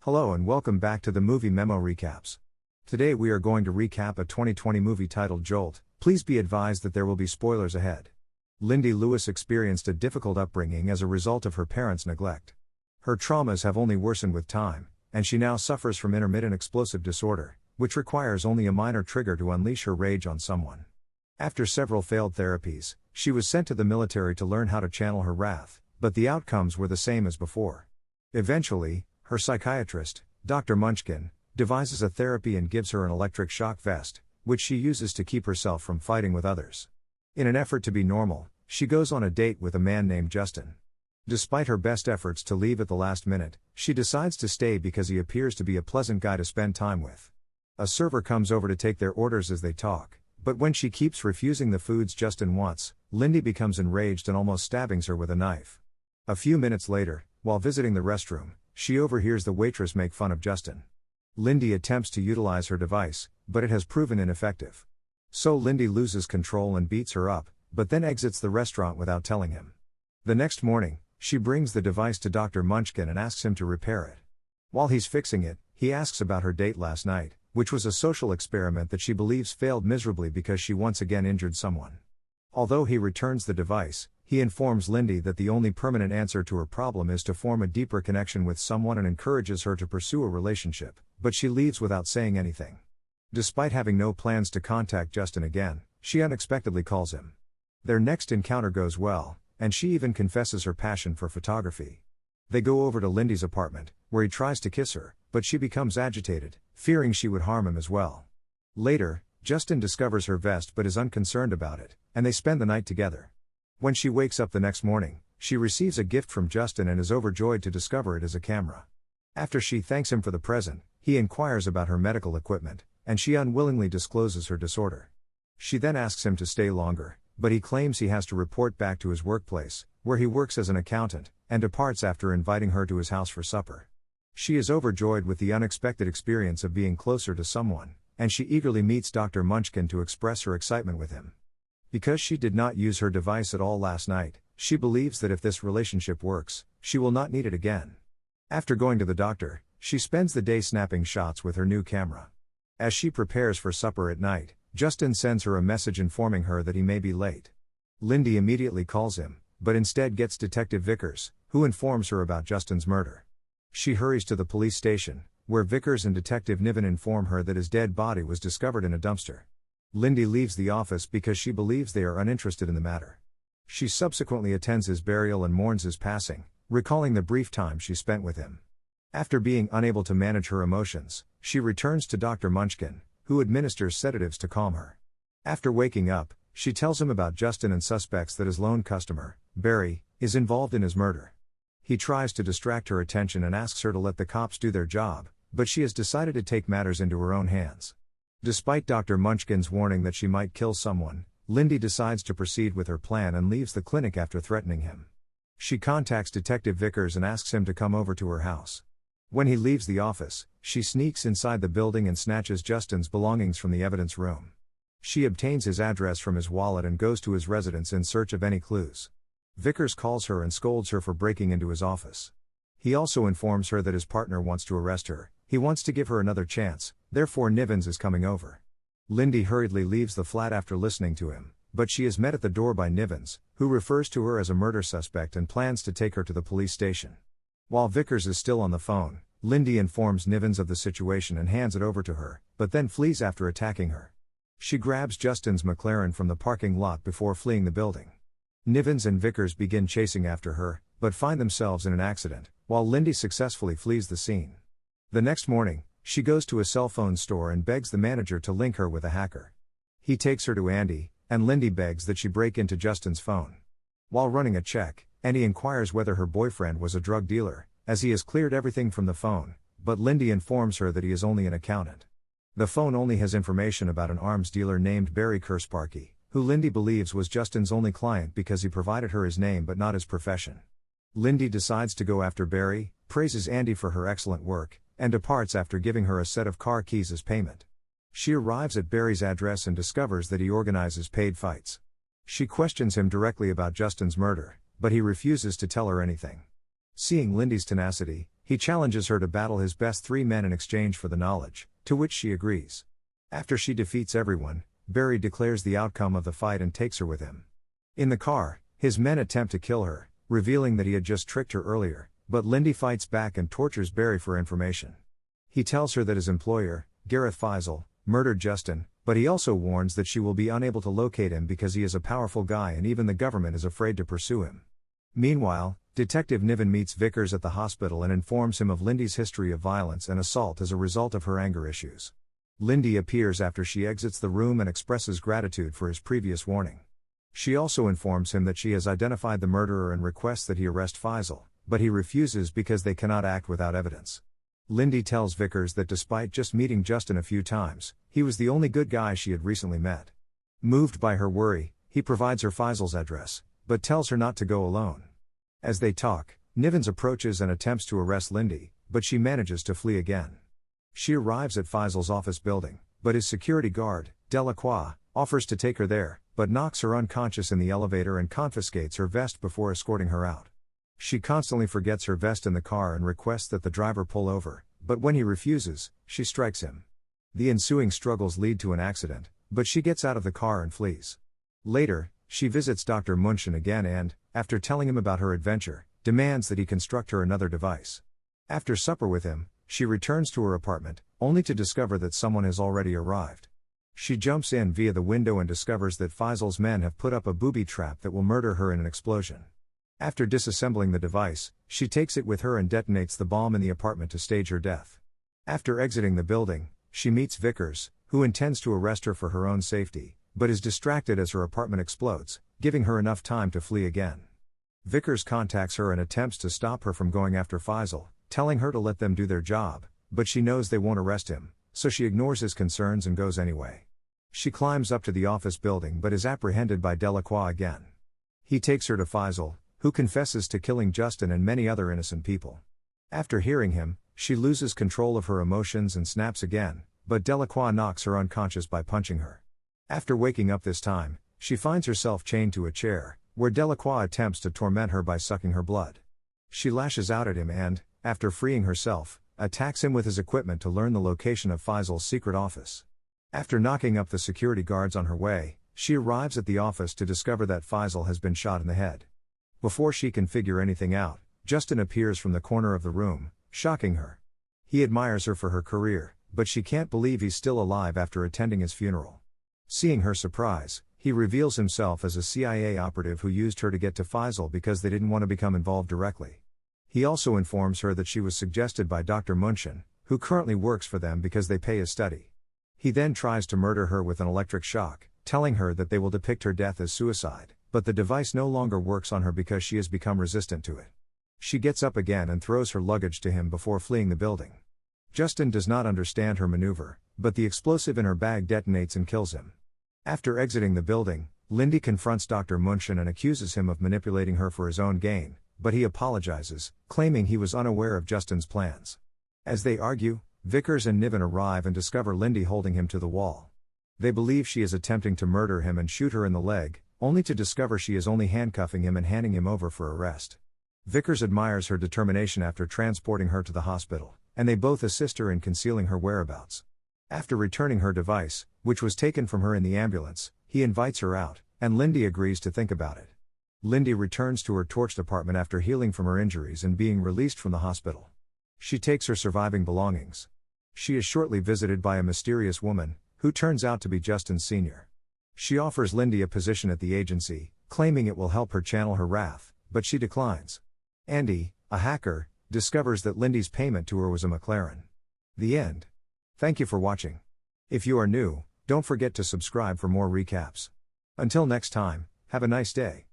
Hello and welcome back to the Movie Memo Recaps. Today we are going to recap a 2020 movie titled Jolt. Please be advised that there will be spoilers ahead. Lindy Lewis experienced a difficult upbringing as a result of her parents' neglect. Her traumas have only worsened with time, and she now suffers from intermittent explosive disorder, which requires only a minor trigger to unleash her rage on someone. After several failed therapies, she was sent to the military to learn how to channel her wrath, but the outcomes were the same as before. Eventually, her psychiatrist, Dr. Munchkin, devises a therapy and gives her an electric shock vest, which she uses to keep herself from fighting with others. In an effort to be normal, she goes on a date with a man named Justin. Despite her best efforts to leave at the last minute, she decides to stay because he appears to be a pleasant guy to spend time with. A server comes over to take their orders as they talk, but when she keeps refusing the foods Justin wants, Lindy becomes enraged and almost stabs her with a knife. A few minutes later, while visiting the restroom, she overhears the waitress make fun of Justin. Lindy attempts to utilize her device, but it has proven ineffective. So Lindy loses control and beats her up, but then exits the restaurant without telling him. The next morning, she brings the device to Dr. Munchkin and asks him to repair it. While he's fixing it, he asks about her date last night, which was a social experiment that she believes failed miserably because she once again injured someone. Although he returns the device, he informs Lindy that the only permanent answer to her problem is to form a deeper connection with someone and encourages her to pursue a relationship, but she leaves without saying anything. Despite having no plans to contact Justin again, she unexpectedly calls him. Their next encounter goes well, and she even confesses her passion for photography. They go over to Lindy's apartment, where he tries to kiss her, but she becomes agitated, fearing she would harm him as well. Later, Justin discovers her vest but is unconcerned about it, and they spend the night together. When she wakes up the next morning, she receives a gift from Justin and is overjoyed to discover it is a camera. After she thanks him for the present, he inquires about her medical equipment, and she unwillingly discloses her disorder. She then asks him to stay longer, but he claims he has to report back to his workplace, where he works as an accountant, and departs after inviting her to his house for supper. She is overjoyed with the unexpected experience of being closer to someone, and she eagerly meets Dr. Munchkin to express her excitement with him. Because she did not use her device at all last night, she believes that if this relationship works, she will not need it again. After going to the doctor, she spends the day snapping shots with her new camera. As she prepares for supper at night, Justin sends her a message informing her that he may be late. Lindy immediately calls him, but instead gets Detective Vickers, who informs her about Justin's murder. She hurries to the police station, where Vickers and Detective Niven inform her that his dead body was discovered in a dumpster. Lindy leaves the office because she believes they are uninterested in the matter. She subsequently attends his burial and mourns his passing, recalling the brief time she spent with him. After being unable to manage her emotions, she returns to Dr. Munchkin, who administers sedatives to calm her. After waking up, she tells him about Justin and suspects that his lone customer, Barry, is involved in his murder. He tries to distract her attention and asks her to let the cops do their job, but she has decided to take matters into her own hands. Despite Dr. Munchkin's warning that she might kill someone, Lindy decides to proceed with her plan and leaves the clinic after threatening him. She contacts Detective Vickers and asks him to come over to her house. When he leaves the office, she sneaks inside the building and snatches Justin's belongings from the evidence room. She obtains his address from his wallet and goes to his residence in search of any clues. Vickers calls her and scolds her for breaking into his office. He also informs her that his partner wants to arrest her. He wants to give her another chance, therefore Nivens is coming over. Lindy hurriedly leaves the flat after listening to him, but she is met at the door by Nivens, who refers to her as a murder suspect and plans to take her to the police station. While Vickers is still on the phone, Lindy informs Nivens of the situation and hands it over to her, but then flees after attacking her. She grabs Justin's McLaren from the parking lot before fleeing the building. Nivens and Vickers begin chasing after her, but find themselves in an accident, while Lindy successfully flees the scene. The next morning, she goes to a cell phone store and begs the manager to link her with a hacker. He takes her to Andy, and Lindy begs that she break into Justin's phone. While running a check, Andy inquires whether her boyfriend was a drug dealer, as he has cleared everything from the phone, but Lindy informs her that he is only an accountant. The phone only has information about an arms dealer named Barry Kersparky, who Lindy believes was Justin's only client because he provided her his name but not his profession. Lindy decides to go after Barry, praises Andy for her excellent work, and departs after giving her a set of car keys as payment. She arrives at Barry's address and discovers that he organizes paid fights. She questions him directly about Justin's murder, but he refuses to tell her anything. Seeing Lindy's tenacity, He challenges her to battle his best 3 men in exchange for the knowledge, to which she agrees. After she defeats everyone, Barry declares the outcome of the fight and takes her with him. In the car, his men attempt to kill her, revealing that he had just tricked her earlier, but Lindy fights back and tortures Barry for information. He tells her that his employer, Gareth Faisal, murdered Justin, but he also warns that she will be unable to locate him because he is a powerful guy and even the government is afraid to pursue him. Meanwhile, Detective Niven meets Vickers at the hospital and informs him of Lindy's history of violence and assault as a result of her anger issues. Lindy appears after she exits the room and expresses gratitude for his previous warning. She also informs him that she has identified the murderer and requests that he arrest Faisal, but he refuses because they cannot act without evidence. Lindy tells Vickers that despite just meeting Justin a few times, he was the only good guy she had recently met. Moved by her worry, he provides her Faisal's address, but tells her not to go alone. As they talk, Nivens approaches and attempts to arrest Lindy, but she manages to flee again. She arrives at Faisal's office building, but his security guard, Delacroix, offers to take her there, but knocks her unconscious in the elevator and confiscates her vest before escorting her out. She constantly forgets her vest in the car and requests that the driver pull over, but when he refuses, she strikes him. The ensuing struggles lead to an accident, but she gets out of the car and flees. Later, she visits Dr. Munchen again and, after telling him about her adventure, demands that he construct her another device. After supper with him, she returns to her apartment, only to discover that someone has already arrived. She jumps in via the window and discovers that Faisal's men have put up a booby trap that will murder her in an explosion. After disassembling the device, she takes it with her and detonates the bomb in the apartment to stage her death. After exiting the building, she meets Vickers, who intends to arrest her for her own safety, but is distracted as her apartment explodes, giving her enough time to flee again. Vickers contacts her and attempts to stop her from going after Faisal, telling her to let them do their job, but she knows they won't arrest him, so she ignores his concerns and goes anyway. She climbs up to the office building but is apprehended by Delacroix again. He takes her to Faisal, who confesses to killing Justin and many other innocent people. After hearing him, she loses control of her emotions and snaps again, but Delacroix knocks her unconscious by punching her. After waking up this time, she finds herself chained to a chair, where Delacroix attempts to torment her by sucking her blood. She lashes out at him and, after freeing herself, attacks him with his equipment to learn the location of Faisal's secret office. After knocking up the security guards on her way, she arrives at the office to discover that Faisal has been shot in the head. Before she can figure anything out, Justin appears from the corner of the room, shocking her. He admires her for her career, but she can't believe he's still alive after attending his funeral. Seeing her surprise, he reveals himself as a CIA operative who used her to get to Faisal because they didn't want to become involved directly. He also informs her that she was suggested by Dr. Munchen, who currently works for them because they pay his study. He then tries to murder her with an electric shock, telling her that they will depict her death as suicide, but the device no longer works on her because she has become resistant to it. She gets up again and throws her luggage to him before fleeing the building. Justin does not understand her maneuver, but the explosive in her bag detonates and kills him. After exiting the building, Lindy confronts Dr. Munchen and accuses him of manipulating her for his own gain, but he apologizes, claiming he was unaware of Justin's plans. As they argue, Vickers and Niven arrive and discover Lindy holding him to the wall. They believe she is attempting to murder him and shoot her in the leg, only to discover she is only handcuffing him and handing him over for arrest. Vickers admires her determination after transporting her to the hospital, and they both assist her in concealing her whereabouts. After returning her device, which was taken from her in the ambulance, he invites her out, and Lindy agrees to think about it. Lindy returns to her torched apartment after healing from her injuries and being released from the hospital. She takes her surviving belongings. She is shortly visited by a mysterious woman, who turns out to be Justin Sr. She offers Lindy a position at the agency, claiming it will help her channel her wrath, but she declines. Andy, a hacker, discovers that Lindy's payment to her was a McLaren. The end. Thank you for watching. If you are new, don't forget to subscribe for more recaps. Until next time, have a nice day.